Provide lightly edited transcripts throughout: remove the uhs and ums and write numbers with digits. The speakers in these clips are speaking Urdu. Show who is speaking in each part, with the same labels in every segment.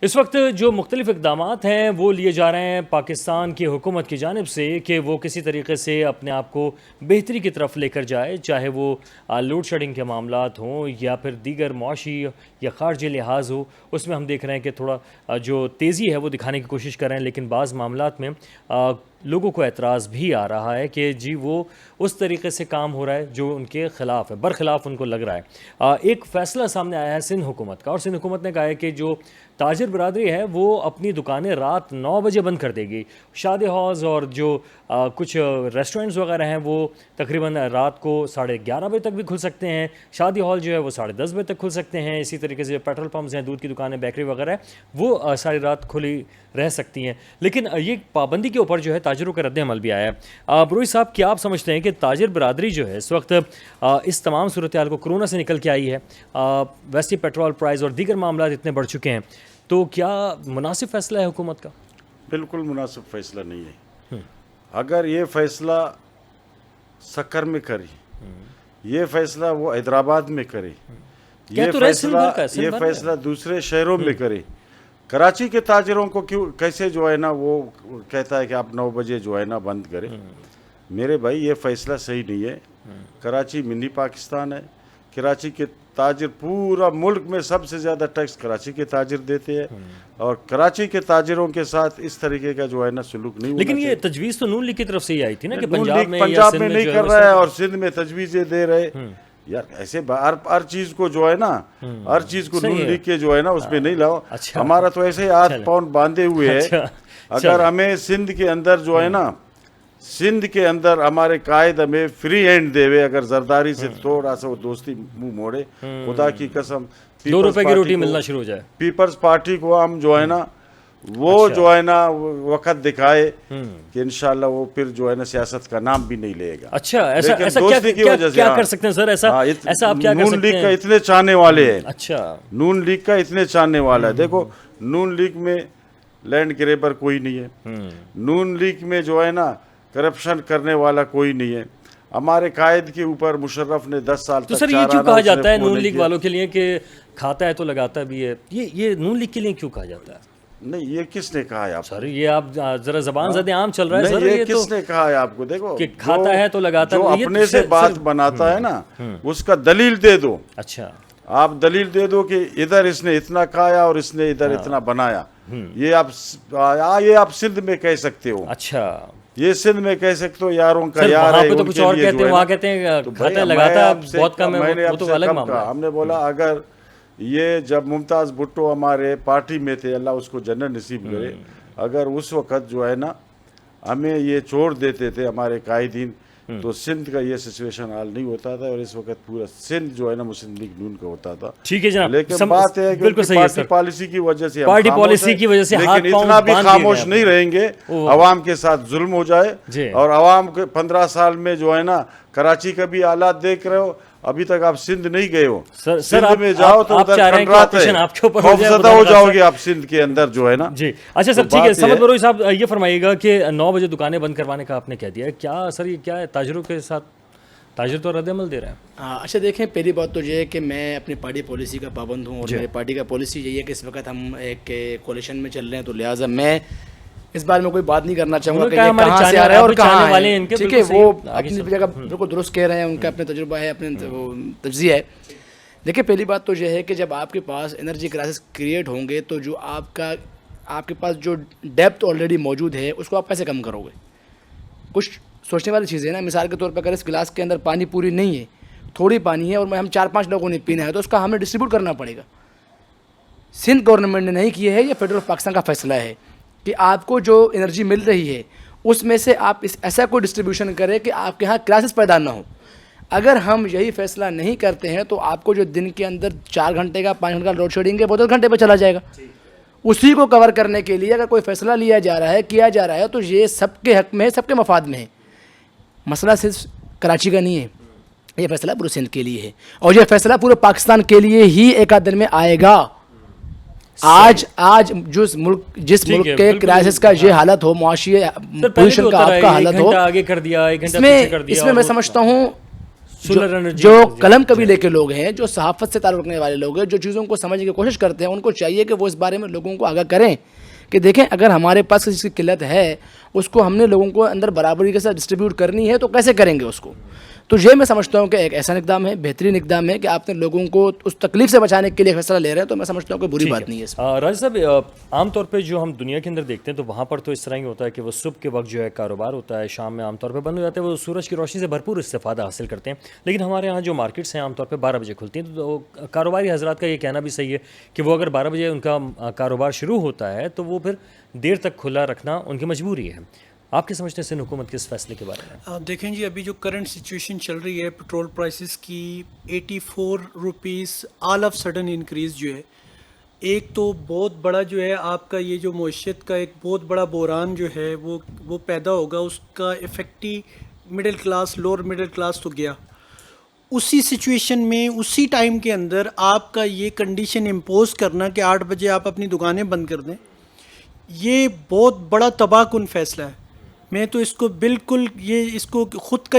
Speaker 1: اس وقت جو مختلف اقدامات ہیں وہ لیے جا رہے ہیں پاکستان کی حکومت کی جانب سے کہ وہ کسی طریقے سے اپنے آپ کو بہتری کی طرف لے کر جائے، چاہے وہ لوڈ شیڈنگ کے معاملات ہوں یا پھر دیگر معاشی یا خارجی لحاظ ہو، اس میں ہم دیکھ رہے ہیں کہ تھوڑا جو تیزی ہے وہ دکھانے کی کوشش کر رہے ہیں، لیکن بعض معاملات میں لوگوں کو اعتراض بھی آ رہا ہے کہ جی وہ اس طریقے سے کام ہو رہا ہے جو ان کے خلاف ہے، برخلاف ان کو لگ رہا ہے۔ ایک فیصلہ سامنے آیا ہے سندھ حکومت کا، اور سندھ حکومت نے کہا ہے کہ جو تاجر برادری ہے وہ اپنی دکانیں رات 9 بجے بند کر دے گی۔ شادی ہالز اور جو کچھ ریسٹورنٹس وغیرہ ہیں وہ تقریباً رات کو 11:30 بجے تک بھی کھل سکتے ہیں، شادی ہال جو ہے وہ 10:30 بجے تک کھل سکتے ہیں، اسی طریقے سے پیٹرول پمپس ہیں، دودھ کی دکانیں، بیکری وغیرہ ہے وہ ساری رات کھلی رہ سکتی ہیں۔ لیکن یہ پابندی کے اوپر جو ہے تاجروں کا رد عمل بھی آیا ہے۔ بروئی صاحب، کیا آپ سمجھتے ہیں کہ تاجر برادری جو ہے اس وقت اس تمام صورتحال کو کرونا سے نکل کے آئی ہے، ویسے پیٹرول پرائز اور دیگر معاملات اتنے بڑھ چکے ہیں، تو کیا مناسب فیصلہ ہے حکومت کا؟
Speaker 2: بالکل مناسب فیصلہ نہیں ہے۔ اگر یہ فیصلہ سکر میں کرے، یہ فیصلہ وہ حیدرآباد میں کرے، یہ فیصلہ دوسرے شہروں میں کرے، کراچی کے تاجروں کو کیوں کیسے جو ہے نا وہ کہتا ہے کہ آپ 9 بجے جو ہے نا بند کریں؟ میرے بھائی یہ فیصلہ صحیح نہیں ہے۔ کراچی منی پاکستان ہے، کراچی کے تاجر پورا ملک میں سب سے زیادہ ٹیکس کراچی کے تاجر دیتے ہیں، اور کراچی کے تاجروں کے ساتھ اس طریقے کا جو ہے نا سلوک نہیں ہونا
Speaker 1: لیکن
Speaker 2: چاہیے۔
Speaker 1: یہ تجویز تو نون لیگ کی طرف سے ہی آئی تھی نا کہ
Speaker 2: پنجاب میں نہیں کر رہا ہے اور سندھ میں تجویزیں دے رہے یار، ایسے ہر چیز کو جو ہے نا، ہر چیز کو نون لیگ کے جو ہے نا اس میں نہیں لاؤ۔ ہمارا تو ایسے ہاتھ پاؤں باندھے ہوئے ہے۔ اگر ہمیں سندھ کے اندر جو ہے نا، سندھ کے اندر ہمارے قائد ہمیں فری ہینڈ دے ہوئے، اگر زرداری سے تھوڑا سا وہ دوستی منہ موڑے، خدا کی قسم
Speaker 1: 2 روپے کی روٹی ملنا شروع ہو جائے،
Speaker 2: پیپلز پارٹی کو ہم جو ہے نا وہ جو ہے نا وقت دکھائے کہ انشاءاللہ وہ پھر جو ہے نا سیاست کا نام بھی نہیں لے گا۔
Speaker 1: اچھا، ایسا کیا کر سکتے ہیں سر؟ ایسا آپ کیا کر سکتے ہیں؟
Speaker 2: نون لیگ کا اتنے چاہنے والے ہیں،
Speaker 1: اچھا
Speaker 2: نون لیگ کا اتنے چاہنے والا ہے۔ دیکھو نون لیگ میں لینڈ گریبر کوئی نہیں ہے، نون لیگ میں جو ہے نا کرپشن کرنے والا کوئی نہیں ہے۔ ہمارے قائد کے اوپر مشرف نے 10 سال تک،
Speaker 1: تو سر یہ کیوں کہا جاتا ہے نون لیگ والوں کے لیے کہ کھاتا ہے تو لگاتا بھی ہے؟ یہ نون لیگ کے لیے کیوں کہا جاتا ہے؟
Speaker 2: نہیں، یہ کس نے کہا ہے آپ؟
Speaker 1: سر یہ آپ ذرا زبان زدے عام چل رہا ہے سر،
Speaker 2: یہ کس نے کہا ہے آپ کو؟ دیکھو
Speaker 1: کہ کھاتا ہے تو لگاتا،
Speaker 2: جو اپنے سے بات بناتا ہے نا اس کا دلیل دے دو۔
Speaker 1: اچھا،
Speaker 2: آپ دلیل دے دو کہ ادھر اس نے اتنا کھایا اور اس نے ادھر اتنا بنایا، یہ آپ سندھ میں کہہ سکتے ہو۔
Speaker 1: اچھا،
Speaker 2: یہ سندھ میں کہہ سکتے ہو، یاروں کا یار ہے،
Speaker 1: تو کچھ اور کہتے ہیں، وہاں کہتے ہیں کھاتا ہے لگاتا ہے، بہت کم ہے، وہ تو الگ معاملہ ہے۔
Speaker 2: ہم نے بولا اگر یہ جب ممتاز بھٹو ہمارے پارٹی میں تھے، اللہ اس کو جنت نصیب کرے، اگر اس وقت جو ہے نا ہمیں یہ چھوڑ دیتے تھے ہمارے قائدین، تو سندھ کا یہ سچویشن حال نہیں ہوتا تھا، اور اس وقت پورا سندھ جو ہے نا مسلم لیگ نون کا ہوتا تھا۔
Speaker 1: ٹھیک ہے جناب،
Speaker 2: لیکن بات ہے کہ پارٹی پالیسی کی وجہ سے،
Speaker 1: پارٹی پالیسی کی وجہ سے
Speaker 2: لیکن اتنا بھی خاموش نہیں رہیں گے، عوام کے ساتھ ظلم ہو جائے، اور عوام کے 15 سال میں جو ہے نا کراچی کا بھی حالات دیکھ رہے ہو، ابھی تک آپ سندھ نہیں گئے ہو، سندھ میں جاؤ تو ادھر کھنڈرات ہے، خوفزدہ ہو جاؤ گے آپ سندھ کے اندر جو ہے نا۔
Speaker 1: جی اچھا سر، ٹھیک ہے، سمد بروئی صاحب یہ فرمائیے گا کہ 9 بجے دکانیں بند کروانے کا آپ نے کہہ دیا ہے، کیا سر یہ کیا ہے تاجروں کے ساتھ؟ تاجر تو رد عمل دے رہے ہیں۔
Speaker 3: اچھا دیکھیں، پہلی بات تو یہ ہے کہ میں اپنی پارٹی پالیسی کا پابند ہوں، اور میری پارٹی کا پالیسی یہی ہے کہ اس وقت ہم ایک کولیشن میں چل رہے ہیں، تو لہٰذا میں اس بارے میں کوئی بات نہیں کرنا چاہوں گا کہ یہ کہاں سے آ رہا ہے اور کہاں ہے۔ ٹھیک ہے، وہ اپنی جگہ بالکل درست کہہ رہے ہیں، ان کا اپنا تجربہ ہے، اپنے تجزیہ ہے۔ دیکھیں پہلی بات تو یہ ہے کہ جب آپ کے پاس انرجی کرائسس کریٹ ہوں گے تو جو آپ کے پاس جو ڈیپتھ آلریڈی موجود ہے اس کو آپ کیسے کم کرو گے؟ کچھ سوچنے والی چیزیں نا، مثال کے طور پر اگر اس گلاس کے اندر پانی پوری نہیں ہے، تھوڑی پانی ہے، اور ہم 4-5 لوگوں نے پینا ہے، تو اس کا ہمیں ڈسٹریبیوٹ کرنا پڑے گا۔ سندھ گورنمنٹ نے نہیں کیا ہے، یہ فیڈرل پاکستان کا فیصلہ ہے کہ آپ کو جو انرجی مل رہی ہے اس میں سے آپ ایسا کوئی ڈسٹریبیوشن کریں کہ آپ کے ہاں کرائسس پیدا نہ ہو۔ اگر ہم یہی فیصلہ نہیں کرتے ہیں تو آپ کو جو دن کے اندر 4 گھنٹے کا 5 گھنٹے کا لوڈ شیڈنگ ہے وہ 10 گھنٹے پہ چلا جائے گا۔ اسی کو کور کرنے کے لیے اگر کوئی فیصلہ لیا جا رہا ہے، کیا جا رہا ہے، تو یہ سب کے حق میں ہے، سب کے مفاد میں ہے۔ مسئلہ صرف کراچی کا نہیں ہے، یہ فیصلہ پورے سندھ کے لیے ہے، اور یہ فیصلہ پورے پاکستان کے لیے ہی ایک آدھ دن میں آئے گا۔ آج جس ملک کے کرائسس کا یہ حالت ہو، معاشی پوزیشن کا آپ کا حالت ہو،
Speaker 1: آگے کر دیا، 1 گھنٹہ
Speaker 3: پیچھے کر دیا، اس میں میں سمجھتا ہوں جو قلم قبیلے کے لوگ ہیں, جو صحافت سے تعلق رکھنے والے لوگ ہیں, جو چیزوں کو سمجھنے کی کوشش کرتے ہیں, ان کو چاہیے کہ وہ اس بارے میں لوگوں کو آگاہ کریں کہ دیکھیں اگر ہمارے پاس کسی کی قلت ہے اس کو ہم نے لوگوں کو اندر برابری کے ساتھ ڈسٹریبیوٹ کرنی ہے تو کیسے کریں گے اس کو. تو یہ میں سمجھتا ہوں کہ ایک ایسا اقدام ہے, بہترین اقدام ہے کہ آپ نے لوگوں کو اس تکلیف سے بچانے کے لیے فیصلہ لے رہے ہیں, تو میں سمجھتا ہوں کہ بری بات نہیں ہے.
Speaker 1: راجہ صاحب, عام طور پہ جو ہم دنیا کے اندر دیکھتے ہیں تو وہاں پر تو اس طرح ہی ہوتا ہے کہ وہ صبح کے وقت جو ہے کاروبار ہوتا ہے, شام میں عام طور پہ بند ہو جاتے ہیں, وہ سورج کی روشنی سے بھرپور استفادہ حاصل کرتے ہیں. لیکن ہمارے یہاں جو مارکیٹس ہیں عام طور پہ 12 بجے کھلتی ہیں, تو کاروباری حضرات کا یہ کہنا بھی صحیح ہے کہ وہ اگر 12 بجے ان کا کاروبار شروع ہوتا ہے تو وہ پھر دیر تک کھلا رکھنا ان کی مجبوری ہے. آپ کے سمجھتے ہیں حکومت کے اس فیصلے کے بارے میں؟
Speaker 4: دیکھیں جی, ابھی جو کرنٹ سچویشن چل رہی ہے پیٹرول پرائسز کی 84 rupees all of sudden increase جو ہے, ایک تو بہت بڑا جو ہے آپ کا یہ جو معیشت کا ایک بہت بڑا بحران جو ہے وہ پیدا ہوگا, اس کا افیکٹی middle class, lower middle class تو گیا. اسی سچویشن میں اسی ٹائم کے اندر آپ کا یہ کنڈیشن امپوز کرنا کہ 8 بجے آپ اپنی دکانیں بند کر دیں, یہ بہت بڑا تباہ کن فیصلہ ہے. میں تو اس کو بالکل اس کو خود کا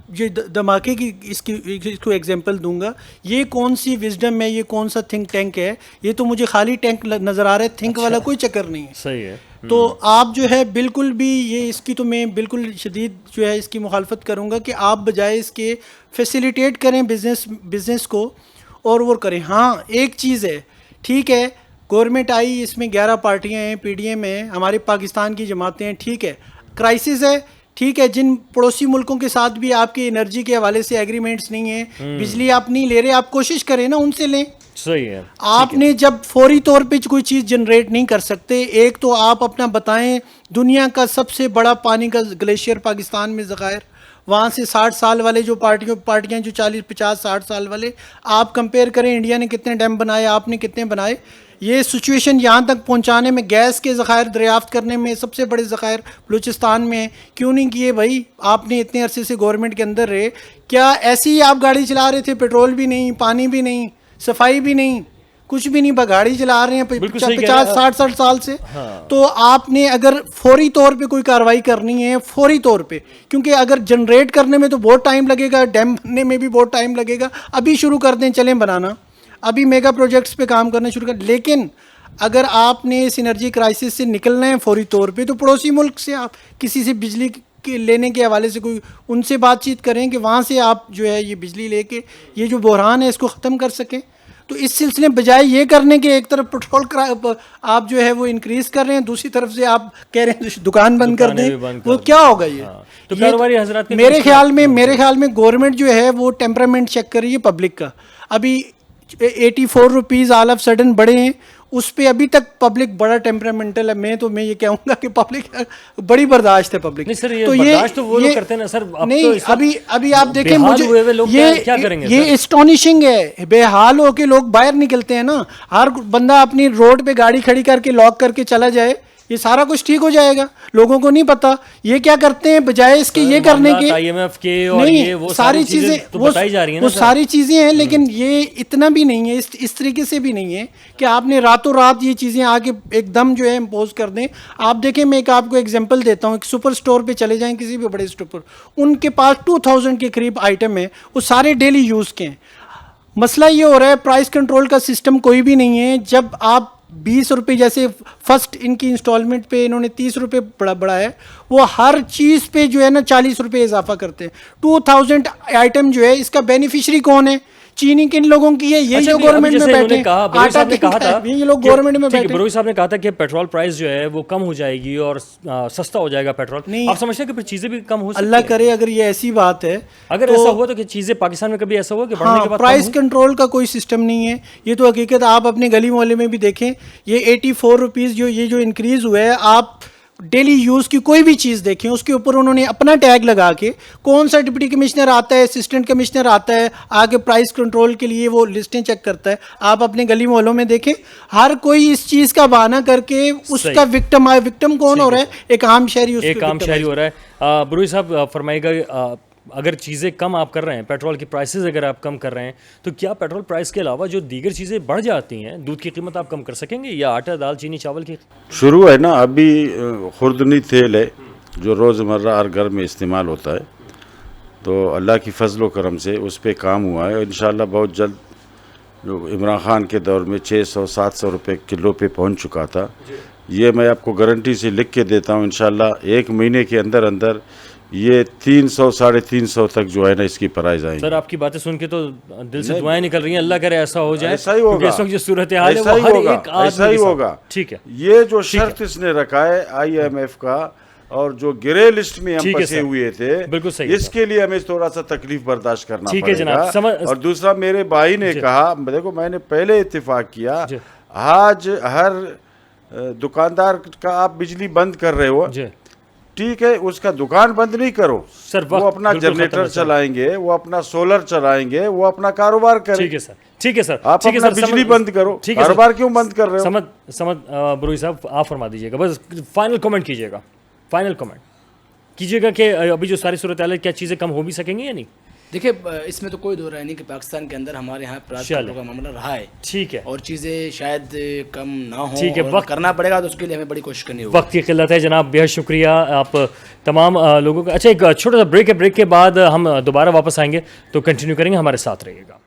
Speaker 4: جو دھماکے کی اس کو ایگزامپل دوں گا. یہ کون سی وزڈم ہے, یہ کون سا تھنک ٹینک ہے, یہ تو مجھے خالی ٹینک نظر آ رہا ہے, تھنک والا کوئی چکر نہیں ہے.
Speaker 1: صحیح ہے.
Speaker 4: تو آپ جو ہے بالکل بھی یہ اس کی تو میں بالکل شدید جو ہے اس کی مخالفت کروں گا کہ آپ بجائے اس کے فیسیلیٹیٹ کریں بزنس کو اور وہ کریں. ہاں ایک چیز ہے, ٹھیک ہے گورنمنٹ آئی, اس میں 11 پارٹیاں ہیں, پی ڈی ایم ہے, ہمارے پاکستان کی جماعتیں ہیں, ٹھیک ہے کرائسس ہے, ٹھیک ہے جن پڑوسی ملکوں کے ساتھ بھی آپ کے انرجی کے حوالے سے ایگریمنٹس نہیں ہیں, بجلی آپ نہیں لے رہے, آپ کوشش کریں نا ان سے لیں.
Speaker 1: صحیح ہے.
Speaker 4: آپ نے جب فوری طور پہ کوئی چیز جنریٹ نہیں کر سکتے, ایک تو آپ اپنا بتائیں دنیا کا سب سے بڑا پانی کا گلیشیئر پاکستان میں ذخائر, وہاں سے 60 سال والے جو پارٹیاں جو 40-50-60 سال والے, آپ کمپیئر کریں انڈیا نے کتنے ڈیم بنائے, آپ نے کتنے بنائے. یہ سچویشن یہاں تک پہنچانے میں, گیس کے ذخائر دریافت کرنے میں سب سے بڑے ذخائر بلوچستان میں کیوں نہیں کیے بھائی؟ آپ نے اتنے عرصے سے گورنمنٹ کے اندر رہے, کیا ایسی ہی آپ گاڑی چلا رہے تھے, پیٹرول بھی نہیں, پانی بھی نہیں, صفائی بھی نہیں, کچھ بھی نہیں, گاڑی چلا رہے ہیں 50-60 سال سے. تو آپ نے اگر فوری طور پہ کوئی کارروائی کرنی ہے, فوری طور پہ, کیونکہ اگر جنریٹ کرنے میں تو بہت ٹائم لگے گا, ڈیم بننے میں بھی بہت ٹائم لگے گا, ابھی شروع کر دیں, چلیں بنانا, ابھی میگا پروجیکٹس پہ کام کرنا شروع کر. لیکن اگر آپ نے اس انرجی کرائسس سے نکلنا ہے فوری طور پہ, تو پڑوسی ملک سے آپ کسی سے بجلی لینے کے حوالے سے کوئی ان سے بات چیت کریں کہ وہاں سے آپ جو ہے یہ بجلی لے کے یہ جو بحران ہے اس کو ختم کر سکیں. تو اس سلسلے میں بجائے یہ کرنے کے ایک طرف پیٹرول آپ جو ہے وہ انکریز کر رہے ہیں, دوسری طرف سے آپ کہہ رہے ہیں دکان بند کر دیں, وہ کیا ہوگا؟ یہ میرے خیال میں گورنمنٹ جو ہے وہ ٹیمپرامنٹ چیک کر رہی ہے پبلک کا. ابھی 84 روپیز آل آف سڈن بڑے ہیں, اس پہ ابھی تک پبلک بڑا ٹیمپرامنٹل ہے. میں یہ کہوں گا کہ پبلک بڑی برداشت ہے پبلک.
Speaker 1: تو یہ کرتے ہیں نا سر,
Speaker 4: نہیں ابھی آپ دیکھیں مجھے یہ اسٹونشنگ ہے, بے حال ہو کے لوگ باہر نکلتے ہیں نا, ہر بندہ اپنی روڈ پہ گاڑی کھڑی کر کے لاک کر کے چلا جائے, یہ سارا کچھ ٹھیک ہو جائے گا. لوگوں کو نہیں پتا یہ کیا کرتے ہیں, بجائے اس کے یہ کرنے کے نہیں, وہ ساری چیزیں وہ ساری چیزیں ہیں, لیکن یہ اتنا بھی نہیں ہے, اس طریقے سے بھی نہیں ہے کہ آپ نے راتوں رات یہ چیزیں آگے ایک دم جو ہے امپوز کر دیں. آپ دیکھیں, میں ایک آپ کو ایگزامپل دیتا ہوں, ایک سپر اسٹور پہ چلے جائیں, کسی بھی بڑے اسٹور پر, ان کے پاس 2000 کے قریب آئٹم ہیں, وہ سارے ڈیلی یوز کے ہیں. مسئلہ یہ ہو رہا ہے پرائس کنٹرول کا سسٹم کوئی بھی نہیں ہے. جب آپ 20 روپے, جیسے فرسٹ ان کی انسٹالمنٹ پہ انہوں نے 30 روپے بڑھا ہے, وہ ہر چیز پہ جو ہے نا 40 روپے اضافہ کرتے ہیں. 2000 آئٹم جو ہے, اس کا بینیفیشری کون ہے؟ چینی کن لوگوں کی ہے, یہ جو گورنمنٹ میں بیٹھے, یہ لوگ گورنمنٹ میں بیٹھے.
Speaker 1: بروئی صاحب نے کہا تھا کہ پیٹرول پرائس جو ہے وہ کم ہو جائے گی اور سستا ہو جائے گا پیٹرول. آپ سمجھتے ہیں کہ پھر چیزیں بھی کم ہو سکتی ہیں؟
Speaker 4: اللہ کرے اگر یہ ایسی بات ہے,
Speaker 1: اگر ایسا ہوا تو کہ چیزیں پاکستان میں کبھی ایسا ہوا کہ بڑھنے کے بعد
Speaker 4: پرائس کنٹرول کا کوئی سسٹم نہیں ہے. یہ تو حقیقت آپ اپنے گلی محلے میں بھی دیکھیں, یہ 84 روپیز جو انکریز ہوا ہے, آپ ڈیلی یوز کی کوئی بھی چیز دیکھیں, اس کے اوپر انہوں نے اپنا ٹیگ لگا کے, کون سا ڈپٹی کمشنر آتا ہے, اسسٹنٹ کمشنر آتا ہے آگے پرائس کنٹرول کے لیے, وہ لسٹیں چیک کرتا ہے. آپ اپنے گلی محلوں میں دیکھیں, ہر کوئی اس چیز کا بہانہ کر کے اس کا وکٹم کون ہو رہا ہے؟ ایک عام شہری
Speaker 1: ہو رہا ہے. بروئی صاحب فرمائے گا, اگر چیزیں کم آپ کر رہے ہیں, پیٹرول کی پرائسز اگر آپ کم کر رہے ہیں, تو کیا پیٹرول پرائس کے علاوہ جو دیگر چیزیں بڑھ جاتی ہیں, دودھ کی قیمت آپ کم کر سکیں گے, یا آٹا, دال, چینی, چاول کی
Speaker 2: شروع ہے نا ابھی خوردنی تیل ہے جو روزمرہ ہر گھر میں استعمال ہوتا ہے, تو اللہ کی فضل و کرم سے اس پہ کام ہوا ہے. انشاءاللہ بہت جلد جو عمران خان کے دور میں 600-700 روپے کلو پہ پہنچ چکا تھا, یہ میں آپ کو گارنٹی سے لکھ کے دیتا ہوں انشاءاللہ 1 مہینے کے اندر اندر یہ 300-350 تک جو ہے نا اس کی پرائز آئیں گی.
Speaker 1: سر آپ کی باتیں سن کے تو دل سے دعائیں نکل رہی ہیں, اللہ کرے ایسا ہو جائے.
Speaker 2: ایسا ہی ہوگا,
Speaker 1: اس وقت جو صورتحال ہے
Speaker 2: ایسا
Speaker 1: وہ
Speaker 2: ہی
Speaker 1: ہر
Speaker 2: ہوگا,
Speaker 1: ایک آدمی
Speaker 2: ایسا ہی
Speaker 1: کے ساتھ.
Speaker 2: ہوگا.
Speaker 1: ٹھیک ہے,
Speaker 2: یہ جو شرط اس نے رکھا ہے IMF کا اور جو گرے لسٹ میں ہم پھنسے ہوئے تھے,
Speaker 1: بالکل صحیح,
Speaker 2: اس کے لیے ہمیں تھوڑا سا تکلیف برداشت کرنا
Speaker 1: ٹھیک ہے
Speaker 2: پڑے
Speaker 1: جناب.
Speaker 2: گا. اور دوسرا میرے بھائی نے کہا, دیکھو میں نے پہلے اتفاق کیا,
Speaker 1: جی
Speaker 2: آج ہر دکاندار کا آپ بجلی بند کر رہے ہو,
Speaker 1: جی
Speaker 2: ٹھیک ہے, اس کا دکان بند نہیں کرو,
Speaker 1: سر
Speaker 2: وہ اپنا جنریٹر چلائیں گے, وہ اپنا سولر چلائیں گے, وہ اپنا کاروبار کریں.
Speaker 1: ٹھیک ہے سر, ٹھیک ہے سر,
Speaker 2: آپ اپنا بجلی بند کرو, کاروبار کیوں بند کر رہے ہو؟
Speaker 1: سمد بروئی صاحب آپ فرما دیجیے گا, بس فائنل کامنٹ کیجیے گا, فائنل کامنٹ کیجیے گا کہ ابھی جو ساری صورتحال ہے کیا چیزیں کم ہو بھی سکیں گی یا نہیں.
Speaker 3: دیکھیے اس میں تو کوئی دو رائے نہیں کہ پاکستان کے اندر ہمارے یہاں پراسرار کا معاملہ رہا ہے,
Speaker 1: ٹھیک ہے,
Speaker 3: اور چیزیں شاید کم نہ ہوں,
Speaker 1: ٹھیک ہے,
Speaker 3: وقت کرنا پڑے گا تو اس کے لیے ہمیں بڑی کوشش کرنی ہوگی.
Speaker 1: وقت کی قلت ہے جناب, بہت شکریہ آپ تمام لوگوں کا. اچھا ایک چھوٹا سا بریک ہے, بریک کے بعد ہم دوبارہ واپس آئیں گے تو کنٹینیو کریں گے, ہمارے ساتھ رہیے گا.